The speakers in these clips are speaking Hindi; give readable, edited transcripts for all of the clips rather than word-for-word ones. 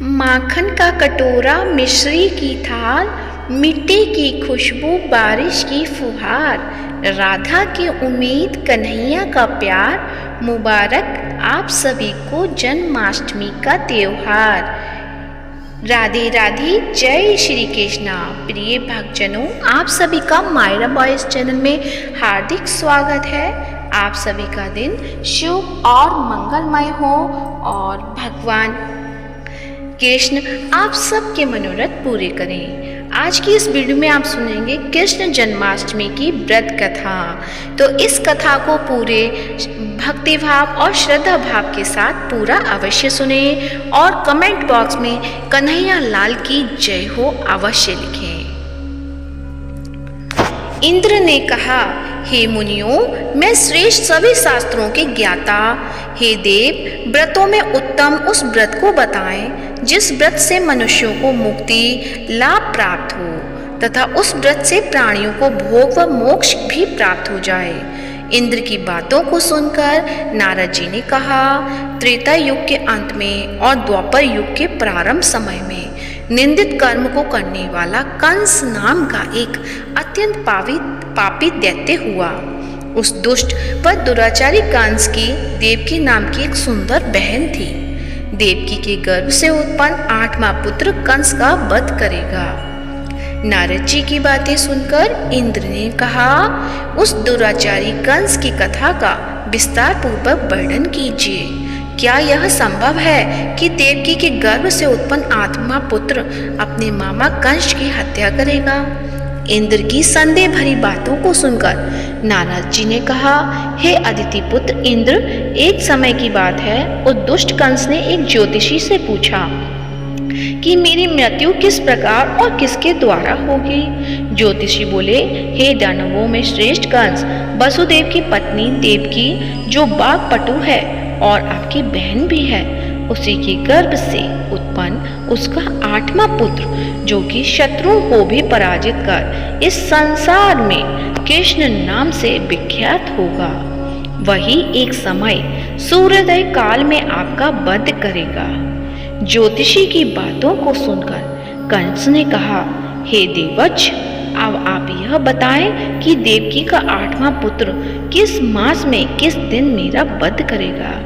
माखन का कटोरा मिश्री की थाल, मिट्टी की खुशबू बारिश की फुहार, राधा की उम्मीद कन्हैया का प्यार, मुबारक आप सभी को जन्माष्टमी का त्योहार। राधे राधे, जय श्री कृष्णा। प्रिय भक्तजनों, आप सभी का मायरा बॉयज चैनल में हार्दिक स्वागत है। आप सभी का दिन शुभ और मंगलमय हो और भगवान कृष्ण आप सबके मनोरथ पूरे करें। आज की इस वीडियो में आप सुनेंगे कृष्ण जन्माष्टमी की व्रत कथा। तो इस कथा को पूरे भक्ति भाव और श्रद्धा भाव के साथ पूरा अवश्य सुने और कमेंट बॉक्स में कन्हैया लाल की जय हो अवश्य लिखें। इंद्र ने कहा, हे मुनियों, मैं श्रेष्ठ सभी शास्त्रों के ज्ञाता, हे देव, व्रतों में उत्तम उस व्रत को बताएं जिस व्रत से मनुष्यों को मुक्ति लाभ प्राप्त हो तथा उस व्रत से प्राणियों को भोग व मोक्ष भी प्राप्त हो जाए। इंद्र की बातों को सुनकर नारद जी ने कहा, त्रेता युग के अंत में और द्वापर युग के प्रारंभ समय में निंदित कर्म को करने वाला कंस नाम का एक अत्यंत पापी दैत्य हुआ। उस दुष्ट व दुराचारी कंस की देवकी नाम की एक सुंदर बहन थी। देवकी के गर्भ से उत्पन्न 8वां पुत्र कंस का वध करेगा। नारद जी की बातें सुनकर इंद्र ने कहा, उस दुराचारी कंस की कथा का विस्तार पूर्वक वर्णन कीजिए। क्या यह संभव है कि देवकी के गर्भ से उत्पन्न 8वां पुत्र अपने मामा कंस की हत्या करेगा? इंद्र की संदेह भरी बातों को सुनकर नारद जी ने कहा, हे अदिति पुत्र इंद्र, एक समय की बात है, उस दुष्ट कंस ने एक ज्योतिषी से पूछा कि मेरी मृत्यु किस प्रकार और किसके द्वारा होगी। ज्योतिषी बोले, हे दानवों में श्रेष्ठ कंस, वसुदेव की पत्नी देवकी जो बाघपटु है और आपकी बहन भी है, उसी के गर्भ से उत्पन्न उसका 8वां पुत्र जो कि शत्रुओं को भी पराजित कर इस संसार में कृष्ण नाम से विख्यात होगा। वही एक समय सूर्योदय काल में आपका वध करेगा। ज्योतिषी की बातों को सुनकर कंस ने कहा, हे देवच, अब आप यह बताएं कि देवकी का 8वां पुत्र किस मास में किस दिन मेरा वध करेगा।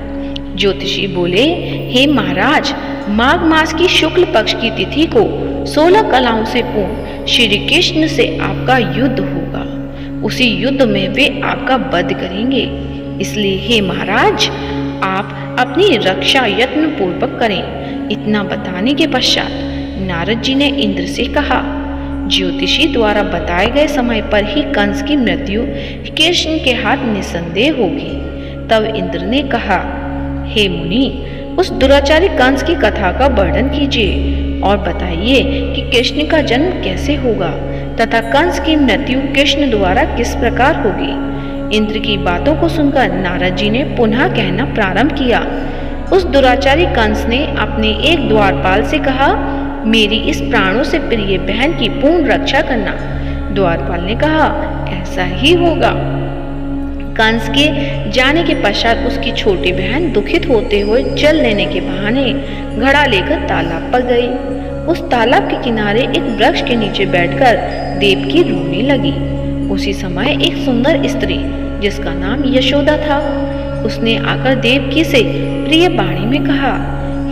ज्योतिषी बोले, हे महाराज, माघ मास की शुक्ल पक्ष की तिथि को 16 कलाओं से पूर्ण श्री कृष्ण से आपका युद्ध होगा। उसी युद्ध में वे आपका वध करेंगे। इसलिए हे महाराज, आप अपनी रक्षा यत्न पूर्वक करें। इतना बताने के पश्चात नारद जी ने इंद्र से कहा, ज्योतिषी द्वारा बताए गए समय पर ही कंस की मृत्यु कृष्ण के हाथ निसंदेह होगी। तब इंद्र ने कहा, हे मुनि, उस दुराचारी कंस की कथा का वर्णन कीजिए और बताइए कि कृष्ण का जन्म कैसे होगा तथा कंस की मृत्यु कृष्ण द्वारा किस प्रकार होगी। इंद्र की बातों को सुनकर नारद जी ने पुनः कहना प्रारंभ किया। उस दुराचारी कंस ने अपने एक द्वारपाल से कहा, मेरी इस प्राणों से प्रिय बहन की पूर्ण रक्षा करना। द्वारपाल ने कहा, ऐसा ही होगा। कंस के जाने के पश्चात उसकी छोटी बहन दुखित होते हुए जल लेने के बहाने घड़ा लेकर तालाब पर गई। उस तालाब के किनारे एक वृक्ष के नीचे बैठकर देवकी रोने लगी। उसी समय एक सुंदर स्त्री जिसका नाम यशोदा था, उसने आकर देवकी से प्रिय वाणी में कहा,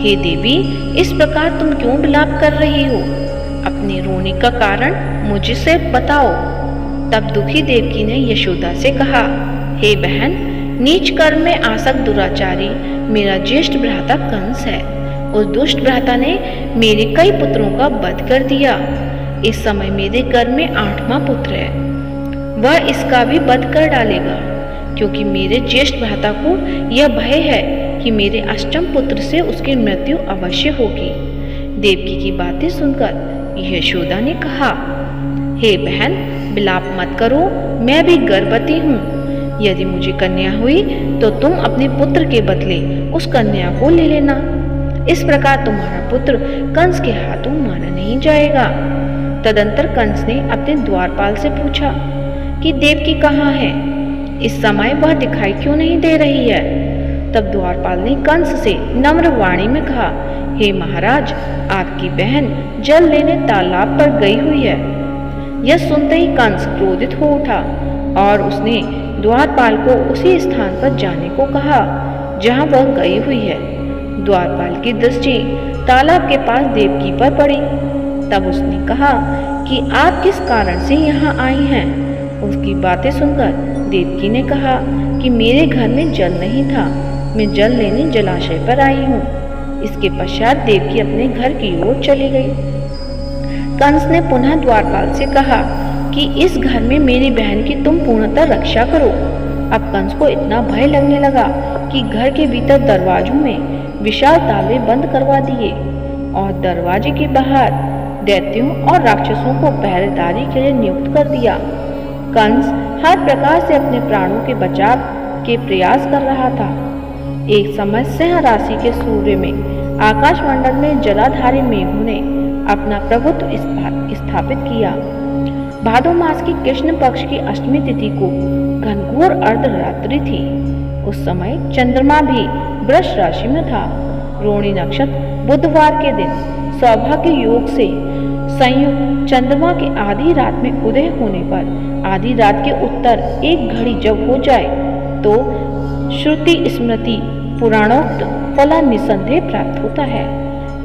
हे देवी, इस प्रकार तुम क्यों विलाप कर रही हो? अपने रोने का कारण मुझसे बताओ। तब दुखी देवकी ने यशोदा से कहा, हे बहन, नीच कर्म में आसक्त दुराचारी मेरा ज्येष्ठ भ्राता कंस है। उस दुष्ट भ्राता ने मेरे कई पुत्रों का वध कर दिया। इस समय मेरे गर्भ में 8वां पुत्र है। वह इसका भी वध कर डालेगा, क्योंकि मेरे ज्येष्ठ भ्राता को यह भय है कि मेरे अष्टम पुत्र से उसकी मृत्यु अवश्य होगी। देवकी की बातें सुनकर यशोदा ने कहा, हे बहन, विलाप मत करो, मैं भी गर्भवती हूँ। यदि मुझे कन्या हुई तो तुम अपने पुत्र के बदले उस कन्या को ले लेना। इस प्रकार तुम्हारा पुत्र कंस के हाथों मारा नहीं जाएगा। तदंतर कंस ने अपने द्वारपाल से पूछा कि देवकी कहाँ है? इस समय वह दिखाई क्यों नहीं दे रही है? तब द्वारपाल ने कंस से नम्र वाणी में कहा, हे महाराज, आपकी बहन जल लेने तालाब पर गई हुई है। यह सुनते ही कंस क्रोधित हो उठा और उसने द्वारपाल को उसी स्थान पर जाने को कहा जहां वह गई हुई है। द्वारपाल की दृष्टि तालाब के पास देवकी पर पड़ी। तब उसने कहा कि आप किस कारण से यहाँ आई हैं? उसकी बातें सुनकर देवकी ने कहा कि मेरे घर में जल नहीं था, मैं जल लेने जलाशय पर आई हूँ। इसके पश्चात देवकी अपने घर की ओर चली गई। कंस ने पुनः द्वारपाल से कहा कि इस घर में मेरी बहन की तुम पूर्णतः रक्षा करो। अब कंस को इतना भय लगने लगा कि घर के भीतर दरवाजों में विशाल ताले बंद करवा दिए और दरवाजे के बाहर दैत्यों और राक्षसों को पहरेदारी के लिए नियुक्त कर दिया। कंस हर प्रकार से अपने प्राणों के बचाव के प्रयास कर रहा था। एक समय सिंह राशि के सूर्य में आकाशमंडल में जलाधारी मेघों ने अपना प्रभुत्व स्थापित किया। भादो मास की कृष्ण पक्ष की अष्टमी तिथि को घनघोर अर्धरात्रि थी। उस समय चंद्रमा भी वृष राशि में था। रोहिणी नक्षत्र बुधवार के दिन सौभाग्य योग से संयुक्त चंद्रमा के आधी रात में उदय होने पर आधी रात के उत्तर एक घड़ी जब हो जाए तो श्रुति स्मृति पुराणोक्त फल निसंदेह प्राप्त होता है।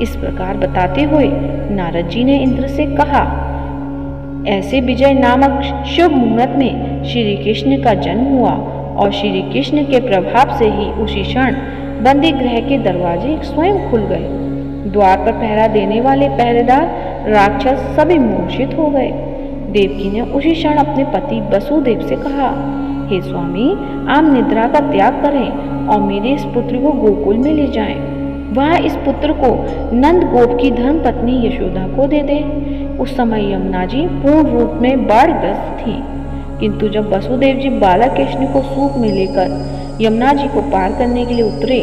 इस प्रकार बताते हुए नारद जी ने इंद्र से कहा, ऐसे विजय नामक शुभ मुहूर्त में श्री कृष्ण का जन्म हुआ और श्री कृष्ण के प्रभाव से ही उसी क्षण बंदी गृह के दरवाजे स्वयं खुल गए। द्वार पर पहरा देने वाले पहरेदार राक्षस सभी मूर्छित हो गए। देवकी ने उसी क्षण अपने पति वसुदेव से कहा, हे स्वामी, आप निद्रा का त्याग करें और मेरे इस पुत्र को गोकुल में ले जाएं। वह इस पुत्र को नंद गोप की धर्म पत्नी यशोदा को दे दे। उस समय यमुना जी पूर्ण रूप में बाढ़ग्रस्त थी, किंतु जब वसुदेव जी बालक कृष्ण को सूप में लेकर यमुना जी को पार करने के लिए उतरे,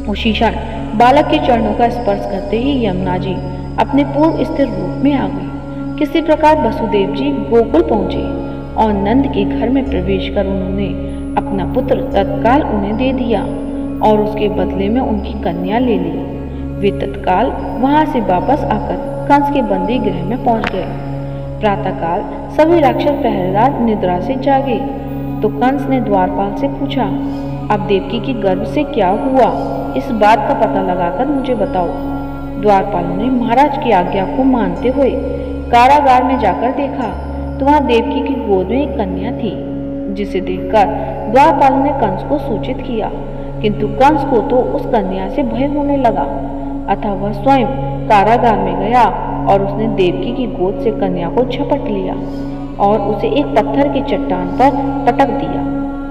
उसी क्षण बालक के चरणों का स्पर्श करते ही यमुना जी अपने पूर्व स्थिर रूप में आ गई। किसी प्रकार वसुदेव जी गोकुल पहुंचे और नंद के घर में प्रवेश कर उन्होंने अपना पुत्र तत्काल उन्हें दे दिया और उसके बदले में उनकी कन्या ले ली। वे तत्काल वहां से वापस आकर कंस के बंदी गृह में पहुंच गए। प्रातःकाल सभी राक्षस पहरेदार निद्रा से जागे तो कंस ने द्वारपाल से पूछा, अब देवकी की गर्भ से क्या हुआ? इस बात का पता लगाकर मुझे बताओ। द्वारपाल ने महाराज की आज्ञा को मानते हुए कारागार में जाकर देखा तो वहां देवकी की गोद में एक कन्या थी, जिसे देखकर द्वारपाल ने कंस को सूचित किया, किंतु कंस को तो उस कन्या से भय होने लगा। अतः वह स्वयं कारागार में गया और उसने देवकी की गोद से कन्या को झपट लिया और उसे एक पत्थर की चट्टान पर पटक दिया,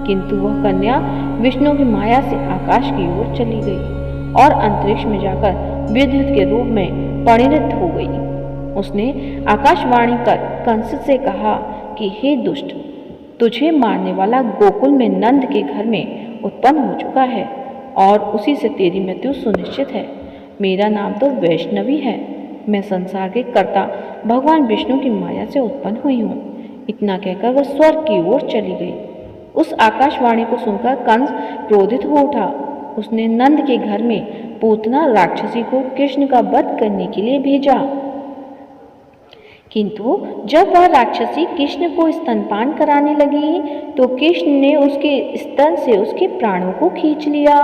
किंतु वह कन्या विष्णु की माया से आकाश की ओर चली गई और अंतरिक्ष में जाकर विद्युत के रूप में परिणत हो गई। उसने आकाशवाणी कर कंस से कहा कि हे दुष्ट, तुझे मारने वाला गोकुल में नंद के घर में उत्पन्न हो चुका है और उसी से तेरी मृत्यु सुनिश्चित है। मेरा नाम तो वैष्णवी है। मैं संसार के कर्ता भगवान विष्णु की माया से उत्पन्न हुई हूँ। इतना कहकर वह स्वर्ग की ओर चली गई। उस आकाशवाणी को सुनकर कंस क्रोधित हो उठा। उसने नंद के घर में पूतना राक्षसी को कृष्ण का वध करने के लिए भेजा, किंतु जब वह राक्षसी कृष्ण को स्तनपान कराने लगी तो कृष्ण ने उसके स्तन से उसके प्राणों को खींच लिया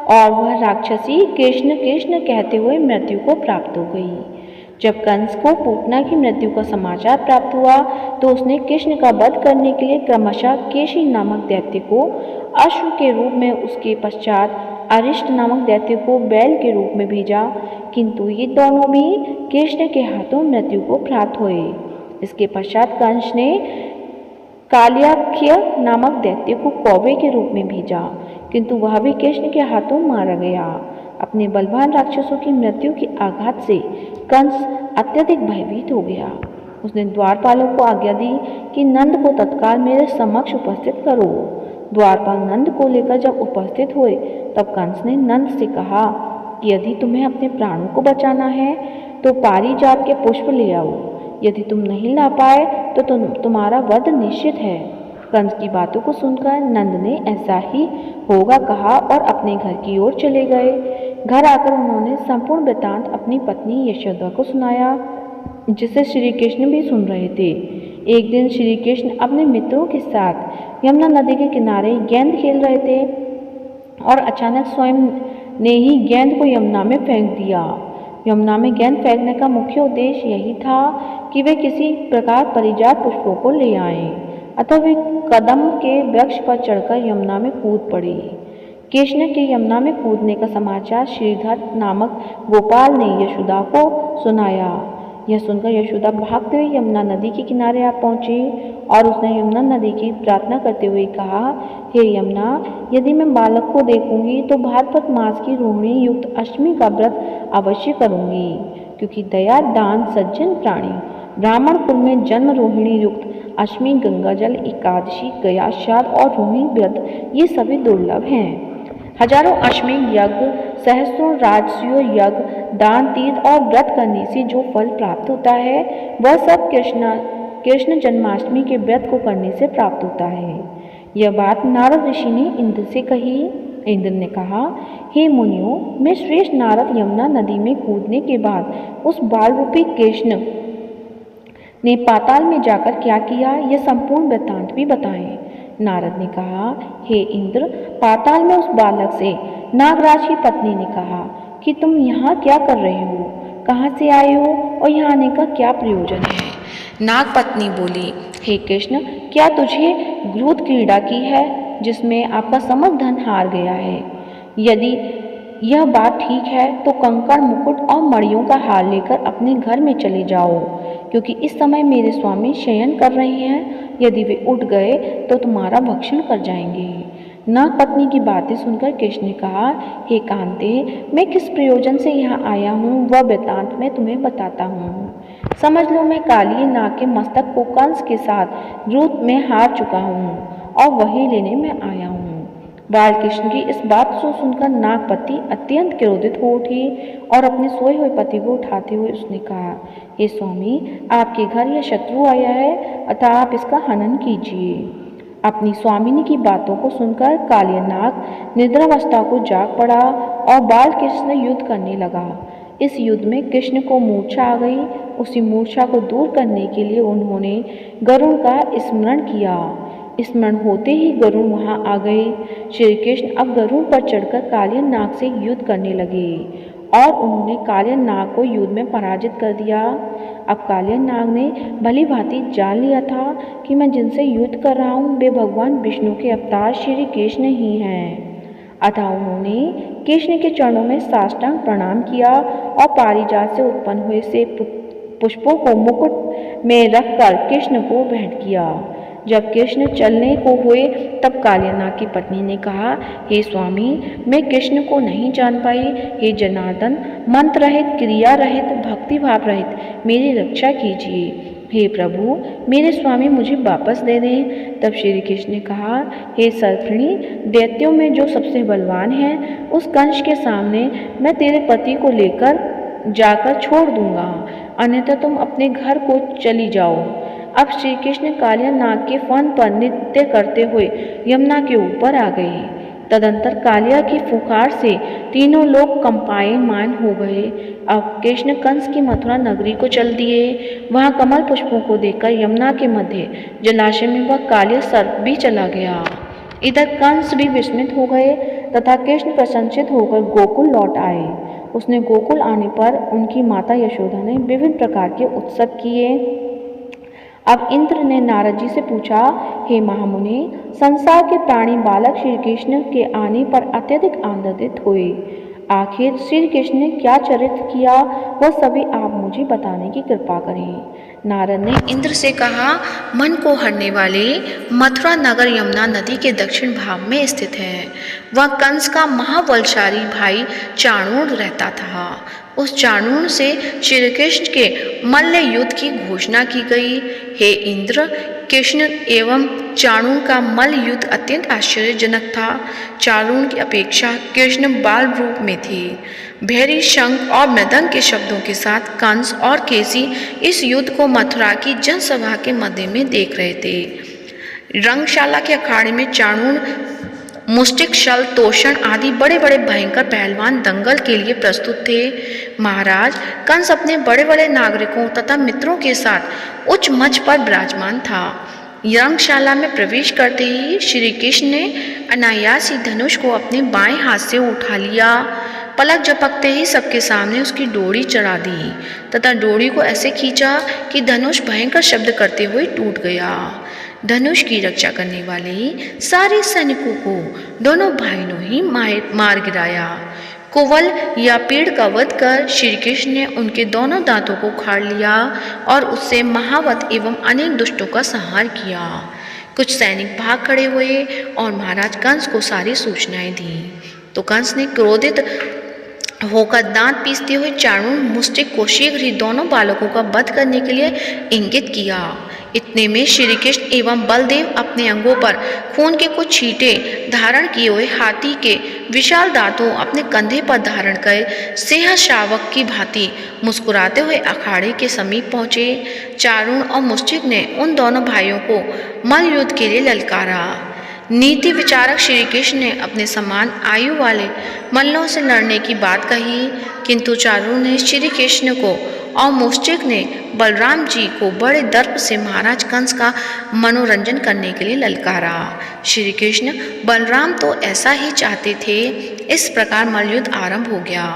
और वह राक्षसी कृष्ण कृष्ण कहते हुए मृत्यु को प्राप्त हो गई। जब कंस को पूतना की मृत्यु का समाचार प्राप्त हुआ तो उसने कृष्ण का वध करने के लिए क्रमशः केशी नामक दैत्य को अश्व के रूप में, उसके पश्चात अरिष्ट नामक दैत्य को बैल के रूप में भेजा, किंतु ये दोनों भी कृष्ण के हाथों मृत्यु को प्राप्त हुए। इसके पश्चात कंस ने काल्याख्य नामक दैत्य को कौवे के रूप में भेजा, किंतु वह भी कृष्ण के हाथों मारा गया। अपने बलवान राक्षसों की मृत्यु के आघात से कंस अत्यधिक भयभीत हो गया। उसने द्वारपालों को आज्ञा दी कि नंद को तत्काल मेरे समक्ष उपस्थित करो। द्वारपाल नंद को लेकर जब उपस्थित हुए तब कंस ने नंद से कहा कि यदि तुम्हें अपने प्राणों को बचाना है तो पारिजात के पुष्प ले आओ। यदि तुम नहीं ला पाए तो तुम्हारा वध निश्चित है। कंस की बातों को सुनकर नंद ने ऐसा ही होगा कहा और अपने घर की ओर चले गए। घर आकर उन्होंने संपूर्ण वृत्तांत अपनी पत्नी यशोदा को सुनाया, जिसे श्री कृष्ण भी सुन रहे थे। एक दिन श्री कृष्ण अपने मित्रों के साथ यमुना नदी के किनारे गेंद खेल रहे थे और अचानक स्वयं ने ही गेंद को यमुना में फेंक दिया। यमुना में गेंद फेंकने का मुख्य उद्देश्य यही था कि वे किसी प्रकार परिजात पुष्पों को ले आएं, अतः वे कदम के वृक्ष पर चढ़कर यमुना में कूद पड़े। कृष्ण के यमुना में कूदने का समाचार श्रीधर नामक गोपाल ने यशोदा को सुनाया। यह सुनकर यशोदा भागते हुए यमुना नदी के किनारे आ पहुंची और उसने यमुना नदी की प्रार्थना करते हुए कहा, हे यमुना, यदि मैं बालक को देखूंगी तो भाद्रपद मास की रोहिणी युक्त अष्टमी का व्रत अवश्य करूंगी, क्योंकि दया दान सज्जन प्राणी ब्राह्मण कुल में जन्म रोहिणी युक्त अष्टमी, गंगाजल एकादशी, गया श्राद्ध और रोहिणी व्रत ये सभी दुर्लभ हैं। हजारों अश्वमेघ यज्ञ, सहस्रों राजसूय यज्ञ, दान, तीर्थ और व्रत करने से जो फल प्राप्त होता है वह सब कृष्ण जन्माष्टमी के व्रत को करने से प्राप्त होता है। यह बात नारद ऋषि ने इंद्र से कही। इंद्र ने कहा, हे मुनियों, मैं श्रेष्ठ नारद यमुना नदी में कूदने के बाद उस बाल रूपी कृष्ण ने पाताल में जाकर क्या किया, यह संपूर्ण वृत्तांत भी बताएं। नारद ने कहा, हे इंद्र, पाताल में उस बालक से नागराज की पत्नी ने कहा कि तुम यहाँ क्या कर रहे हो, कहाँ से आए हो और यहाँ आने का क्या प्रयोजन है। नाग पत्नी बोली, हे कृष्ण, क्या तुझे ग्रूद क्रीड़ा की है जिसमें आपका समस्त धन हार गया है? यदि यह बात ठीक है तो कंकड़, मुकुट और मणियों का हार लेकर अपने घर में चले जाओ, क्योंकि इस समय मेरे स्वामी शयन कर रहे हैं। यदि वे उठ गए तो तुम्हारा भक्षण कर जाएंगे। नाग पत्नी की बातें सुनकर कृष्ण ने कहा, हे कांते, मैं किस प्रयोजन से यहाँ आया हूँ वह वृत्तांत मैं तुम्हें बताता हूँ। समझ लो, मैं काली नाग के मस्तक को कंस के साथ द्रुत में हार चुका हूँ और वही लेने में आया हूँ। बालकृष्ण की इस बात को सुनकर नागपति अत्यंत क्रोधित हो उठी और अपने सोए हुए पति को उठाते हुए उसने कहा, हे स्वामी, आपके घर यह शत्रु आया है, अतः आप इसका हनन कीजिए। अपनी स्वामिनी की बातों को सुनकर कालिया नाग निद्रावस्था को जाग पड़ा और बालकृष्ण युद्ध करने लगा। इस युद्ध में कृष्ण को मूर्छा आ गई। उसी मूर्छा को दूर करने के लिए उन्होंने गरुड़ का स्मरण किया। स्मरण होते ही गरुड़ वहां आ गए। श्री कृष्ण अब गरुड़ पर चढ़कर कालिया नाग से युद्ध करने लगे और उन्होंने कालिया नाग को युद्ध में पराजित कर दिया। अब कालिया नाग ने भली भांति जान लिया था कि मैं जिनसे युद्ध कर रहा हूँ वे भगवान विष्णु के अवतार श्री कृष्ण ही हैं। अतः उन्होंने कृष्ण के चरणों में साष्टांग प्रणाम किया और पारिजात से उत्पन्न हुए से पुष्पों को मुकुट में रखकर कृष्ण को भेंट किया। जब कृष्ण चलने को हुए तब कालिया नाग की पत्नी ने कहा, हे स्वामी, मैं कृष्ण को नहीं जान पाई। हे जनार्दन, मंत्र रहित, क्रिया रहित, भक्ति भाव रहित मेरी रक्षा कीजिए। हे प्रभु, मेरे स्वामी मुझे वापस दे दें। तब श्री कृष्ण ने कहा, हे सर्पिणी, दैत्यों में जो सबसे बलवान है उस कंस के सामने मैं तेरे पति को लेकर जाकर छोड़ दूंगा, अन्यथा तुम अपने घर को चली जाओ। अब श्री कृष्ण कालिया नाग के फन पर नृत्य करते हुए यमुना के ऊपर आ गए। तदंतर कालिया की फुकार से तीनों लोग कंपायमान हो गए। अब कृष्ण कंस की मथुरा नगरी को चल दिए। वहां कमल पुष्पों को देखकर यमुना के मध्य जलाशय में वह कालिया सर्प भी चला गया। इधर कंस भी विस्मित हो गए तथा कृष्ण प्रशंसित होकर गोकुल लौट आए। उसने गोकुल आने पर उनकी माता यशोदा ने विभिन्न प्रकार के उत्सव किए। अब इंद्र ने नारद जी से पूछा, हे महामुनि, संसार के प्राणी बालक श्री कृष्ण के आने पर अत्यधिक आनंदित हुए। आखिर श्री कृष्ण ने क्या चरित्र किया वह सभी आप मुझे बताने की कृपा करें। नारद ने इंद्र से कहा, मन को हरने वाले मथुरा नगर यमुना नदी के दक्षिण भाग में स्थित है। वह कंस का महाबलशाली भाई चाणूर रहता था। उस चाणूर से श्री कृष्ण के मल्ल युद्ध की घोषणा की गई। हे इंद्र, कृष्ण एवं चाणूर का मल्ल युद्ध अत्यंत आश्चर्यजनक था। चाणूर की अपेक्षा कृष्ण बाल रूप में थे। भैरी शंख और मृदंग के शब्दों के साथ कंस और केसी इस युद्ध को मथुरा की जनसभा के मध्य में देख रहे थे। रंगशाला के अखाड़े में चाणूर, मुष्टिक, शल, तोषण आदि बड़े बड़े भयंकर पहलवान दंगल के लिए प्रस्तुत थे। महाराज कंस अपने बड़े बड़े नागरिकों तथा मित्रों के साथ उच्च मंच पर विराजमान था। रंगशाला में प्रवेश करते ही श्री कृष्ण ने अनायास ही धनुष को अपने बाएं हाथ से उठा लिया। पलक झपकते ही सबके सामने उसकी डोरी चढ़ा दी तथा डोरी को ऐसे खींचा कि धनुष भयंकर शब्द करते हुए टूट गया। धनुष की रक्षा करने वाले सारे सैनिकों को दोनों भाइयों ही मार गिराया। कुवल या पेड़ का वध कर श्री कृष्ण ने उनके दोनों दांतों को उखाड़ लिया और उससे महावत एवं अनेक दुष्टों का संहार किया। कुछ सैनिक भाग खड़े हुए और महाराज कंस को सारी सूचनाएं दी तो कंस ने क्रोधित होकर दांत पीसते हुए चाणूर, मुष्टिक को शीघ्र ही दोनों बालकों का वध करने के लिए इंगित किया। इतने में श्री कृष्ण एवं बलदेव अपने अंगों पर खून के कुछ छींटे धारण किए हुए हाथी के विशाल दांतों अपने कंधे पर धारण कर सिंह शावक की भांति मुस्कुराते हुए अखाड़े के समीप पहुंचे। चाणूर और मुष्टिक ने उन दोनों भाइयों को मल्ल युद्ध के लिए ललकारा। नीति विचारक श्री कृष्ण ने अपने समान आयु वाले मल्लों से लड़ने की बात कही, किंतु चाणूर ने श्री कृष्ण को और मुष्टिक ने बलराम जी को बड़े दर्प से महाराज कंस का मनोरंजन करने के लिए ललकारा। श्री कृष्ण बलराम तो ऐसा ही चाहते थे। इस प्रकार मल्लयुद्ध आरंभ हो गया।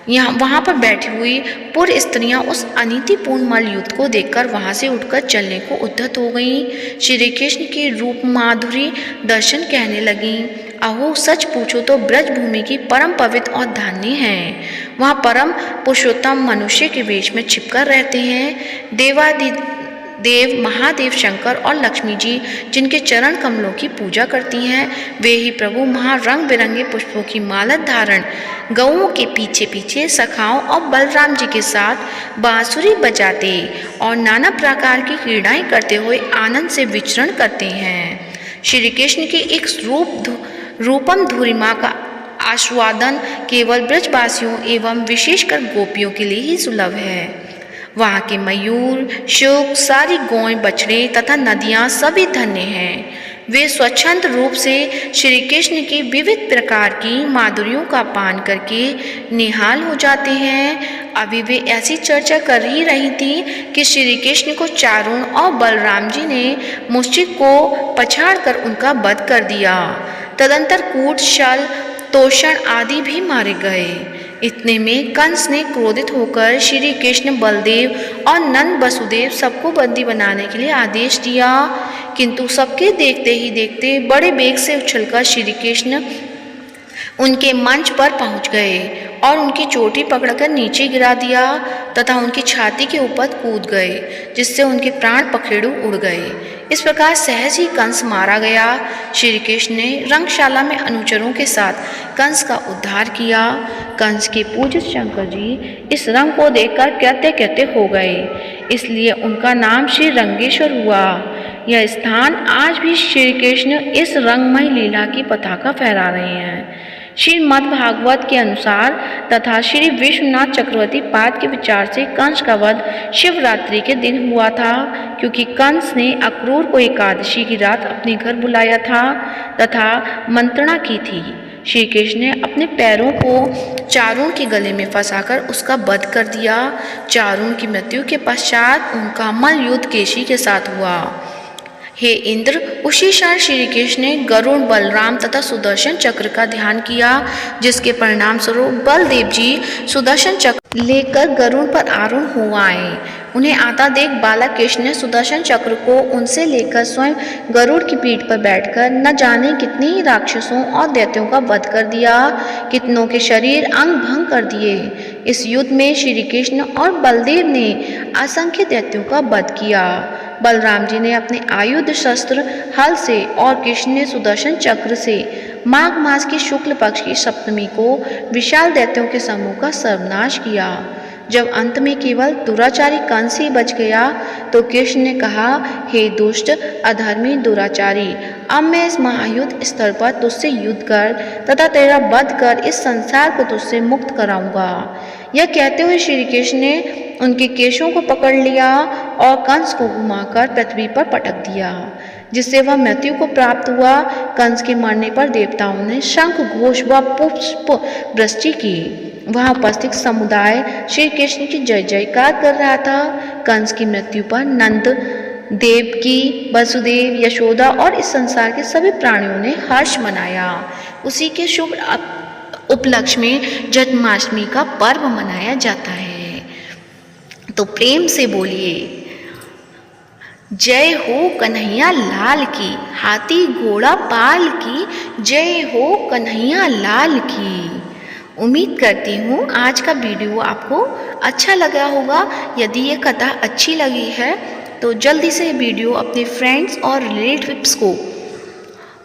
वहाँ पर बैठी हुई पूर्व स्त्रियां उस अनीतिपूर्ण मल्लयुद्ध को देखकर वहाँ से उठकर चलने को उद्यत हो गईं। श्री कृष्ण की रूप माधुरी दर्शन कहने लगीं, अहो सच पूछो तो ब्रज भूमि की परम पवित्र और धन्य है। वहाँ परम पुरुषोत्तम मनुष्य के वेश में छिपकर रहते हैं। देव महादेव शंकर और लक्ष्मी जी जिनके चरण कमलों की पूजा करती हैं, वे ही प्रभु वहाँ रंग बिरंगे पुष्पों की माला धारण गौओं के पीछे पीछे सखाओं और बलराम जी के साथ बांसुरी बजाते और नाना प्रकार की क्रीड़ाएं करते हुए आनंद से विचरण करते हैं। श्री कृष्ण के एक रूपम धुरिमा का आस्वादन केवल ब्रजवासियों एवं विशेषकर गोपियों के लिए ही सुलभ है। वहाँ के मयूर, शुक, सारी गौएं, बछड़े तथा नदियाँ सभी धन्य हैं। वे स्वच्छंद रूप से श्री कृष्ण की विविध प्रकार की माधुर्यों का पान करके निहाल हो जाते हैं। अभी वे ऐसी चर्चा कर ही रही थी कि श्री कृष्ण को चाणूर और बलराम जी ने मुष्टिक को पछाड़कर उनका वध कर दिया। तदंतर कूट, शल, तोषण आदि भी मारे गए। इतने में कंस ने क्रोधित होकर श्री कृष्ण, बलदेव और नंद वसुदेव सबको बंदी बनाने के लिए आदेश दिया, किंतु सबके देखते ही देखते बड़े वेग से उछलकर श्री कृष्ण उनके मंच पर पहुंच गए और उनकी चोटी पकड़कर नीचे गिरा दिया तथा उनकी छाती के ऊपर कूद गए, जिससे उनके प्राण पखेरु उड़ गए। इस प्रकार सहज ही कंस मारा गया। श्री कृष्ण ने रंगशाला में अनुचरों के साथ कंस का उद्धार किया। कंस के पूजित शंकर जी इस रंग को देखकर कहते कहते हो गए, इसलिए उनका नाम श्री रंगेश्वर हुआ। यह स्थान आज भी श्री कृष्ण इस रंगमय लीला की पताका फहरा रहे हैं। श्रीमद् भागवत के अनुसार तथा श्री विश्वनाथ चक्रवर्ती पाद के विचार से कंस का वध शिवरात्रि के दिन हुआ था, क्योंकि कंस ने अक्रूर को एकादशी की रात अपने घर बुलाया था तथा मंत्रणा की थी। श्री कृष्ण ने अपने पैरों को चाणूर के गले में फंसाकर उसका वध कर दिया। चाणूर की मृत्यु के पश्चात उनका मल्लयुद्ध केशी के साथ हुआ। हे इंद्र, उसी क्षण श्री कृष्ण ने गरुड़, बलराम तथा सुदर्शन चक्र का ध्यान किया, जिसके परिणाम स्वरूप बलदेव जी सुदर्शन चक्र लेकर गरुड़ पर आरूढ़ हो आए। उन्हें आता देख बालक कृष्ण ने सुदर्शन चक्र को उनसे लेकर स्वयं गरुड़ की पीठ पर बैठकर न जाने कितने ही राक्षसों और दैत्यों का वध कर दिया, कितनों के शरीर अंग भंग कर दिए। इस युद्ध में श्री कृष्ण और बलदेव ने असंख्य दैत्यों का वध किया। बलराम जी ने अपने आयुध शस्त्र हल से और कृष्ण ने सुदर्शन चक्र से माघ मास की शुक्ल पक्ष की सप्तमी को विशाल दैत्यों के समूह का सर्वनाश किया। जब अंत में केवल दुराचारी कंस ही बच गया तो कृष्ण ने कहा, हे दुष्ट अधर्मी दुराचारी, अब मैं इस महायुद्ध स्थल पर तुझसे युद्ध कर तथा तेरा वध कर इस संसार को तुझसे मुक्त कराऊंगा। यह कहते हुए श्री कृष्ण ने उनके केशों को पकड़ लिया और कंस को घुमाकर पृथ्वी पर पटक दिया। जिससे वह मृत्यु को प्राप्त हुआ। कंस के मरने पर देवताओं ने शंख घोष व पुष्प वृष्टि की। वहां उपस्थित समुदाय श्री कृष्ण की जय जयकार कर रहा था। कंस की मृत्यु पर नंद, देवकी, वसुदेव, यशोदा और इस संसार के सभी प्राणियों ने हर्ष मनाया। उसी के शुभ उपलक्ष्य में जन्माष्टमी का पर्व मनाया जाता है। तो प्रेम से बोलिए जय हो कन्हैया लाल की, हाथी घोड़ा पाल की, जय हो कन्हैया लाल की। उम्मीद करती हूँ आज का वीडियो आपको अच्छा लगा होगा। यदि ये कथा अच्छी लगी है तो जल्दी से वीडियो अपने फ्रेंड्स और रिलेटिव्स को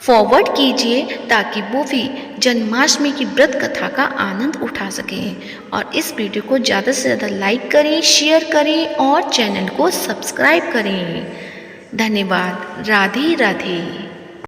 फॉरवर्ड कीजिए ताकि वो भी जन्माष्टमी की व्रत कथा का आनंद उठा सकें। और इस वीडियो को ज़्यादा से ज़्यादा लाइक करें, शेयर करें और चैनल को सब्सक्राइब करें। धन्यवाद। राधे राधे।